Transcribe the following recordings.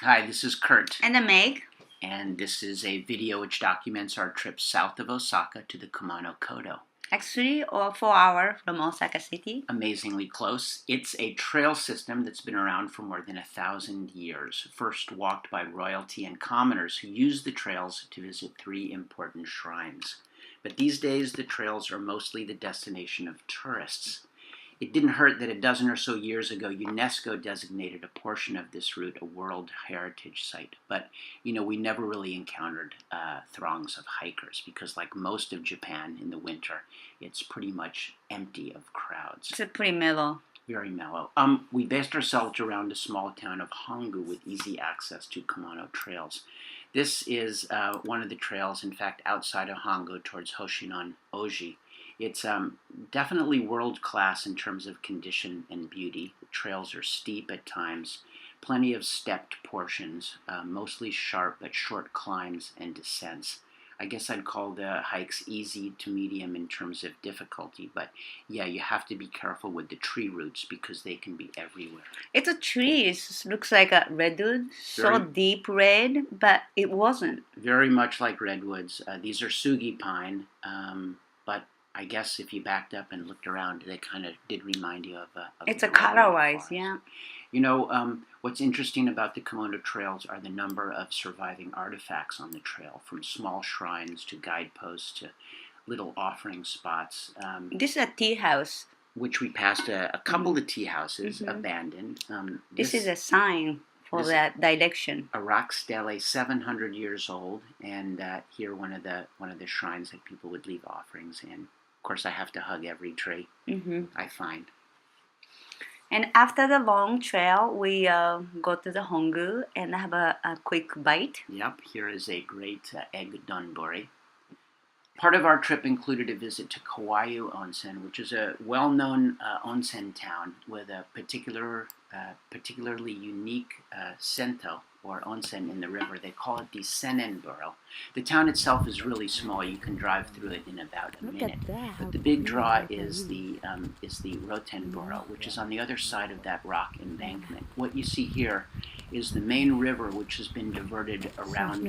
Hi, this is Kurt. And Meg. And this is a video which documents our trip south of Osaka to the Kumano Kodo. Actually, 4 hours from Osaka City. Amazingly close. It's a trail system that's been around for more than 1,000 years. First walked by royalty and commoners who used the trails to visit 3 important shrines. But these days, the trails are mostly the destination of tourists. It didn't hurt that a dozen or so years ago, UNESCO designated a portion of this route a World Heritage Site. But, we never really encountered throngs of hikers because, like most of Japan in the winter, it's pretty much empty of crowds. It's pretty mellow. Very mellow. We based ourselves around a small town of Hongu with easy access to Kumano trails. This is one of the trails, in fact, outside of Hongu towards Hosshinmon Oji. It's definitely world-class in terms of condition and beauty. The trails are steep at times, plenty of stepped portions, mostly sharp but short climbs and descents. I guess I'd call the hikes easy to medium in terms of difficulty, but yeah, you have to be careful with the tree roots because they can be everywhere. It's a tree. It looks like a redwood, so deep red, but it wasn't. Very much like redwoods. These are sugi pine, but I guess if you backed up and looked around, they kind of did remind you of it's a color-wise, yeah. What's interesting about the Kumano trails are the number of surviving artifacts on the trail, from small shrines to guideposts to little offering spots. This is a tea house. Which we passed a couple of tea houses abandoned. This is a sign for that direction. A rock stele 700 years old, and here one of the shrines that people would leave offerings in. Of course, I have to hug every tree I find. And after the long trail, we go to the Hongu and have a quick bite. Yep, here is a great egg donbori. Part of our trip included a visit to Kawayu Onsen, which is a well-known onsen town with a particularly unique sento, or onsen in the river. They call it the Senen-boro. The town itself is really small. You can drive through it in about a minute. But the big draw is the Roten-boro, which is on the other side of that rock embankment. What you see here is the main river, which has been diverted around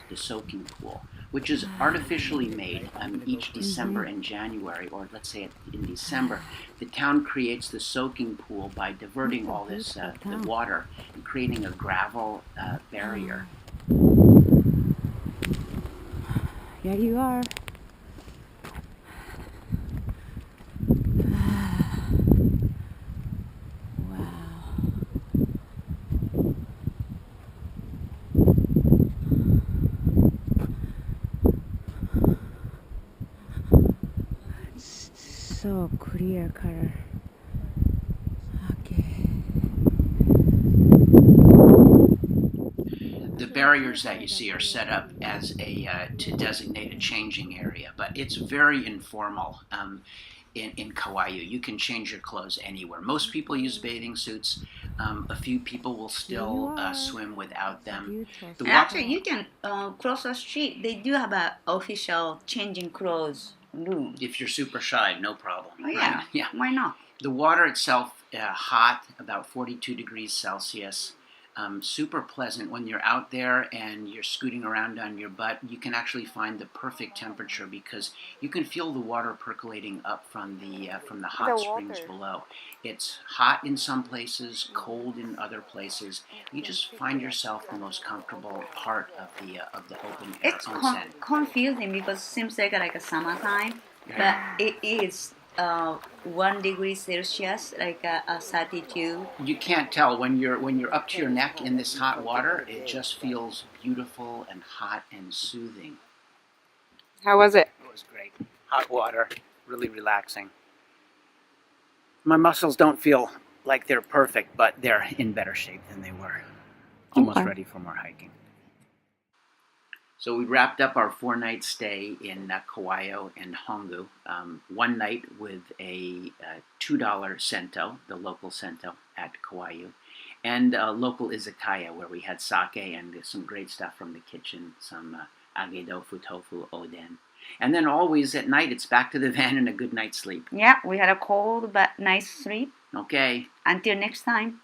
the soaking pool, which is artificially made each December and January, or let's say in December. The town creates the soaking pool by diverting all this the water and creating a gravel barrier. Here you are. So clear color. Okay. The barriers that you see are set up as to designate a changing area, but it's very informal. In Kawayu, you can change your clothes anywhere. Most people use bathing suits. A few people will still swim without them. Actually, you can cross the street. They do have an official changing clothes room. If you're super shy, no problem. Oh, yeah. Right? Yeah. Why not? The water itself, hot, about 42 degrees Celsius. Super pleasant when you're out there and you're scooting around on your butt. You can actually find the perfect temperature because you can feel the water percolating up from the hot springs below. It's hot in some places, cold in other places. You just find yourself the most comfortable part of the open air onsen. It's confusing because it seems like a summertime, but it is 1 degree Celsius, like 32. You can't tell when you're up to your neck in this hot water. It just feels beautiful and hot and soothing. How was it? It was great. Hot water, really relaxing. My muscles don't feel like they're perfect, but they're in better shape than they were. Almost ready for more hiking. So we wrapped up our 4-night stay in Kawayu and Hongu. One night with a $2 sento, the local sento at Kawayu, and a local izakaya where we had sake and some great stuff from the kitchen, some agedofu, tofu, oden. And then always at night, it's back to the van and a good night's sleep. Yeah, we had a cold but nice sleep. Okay. Until next time.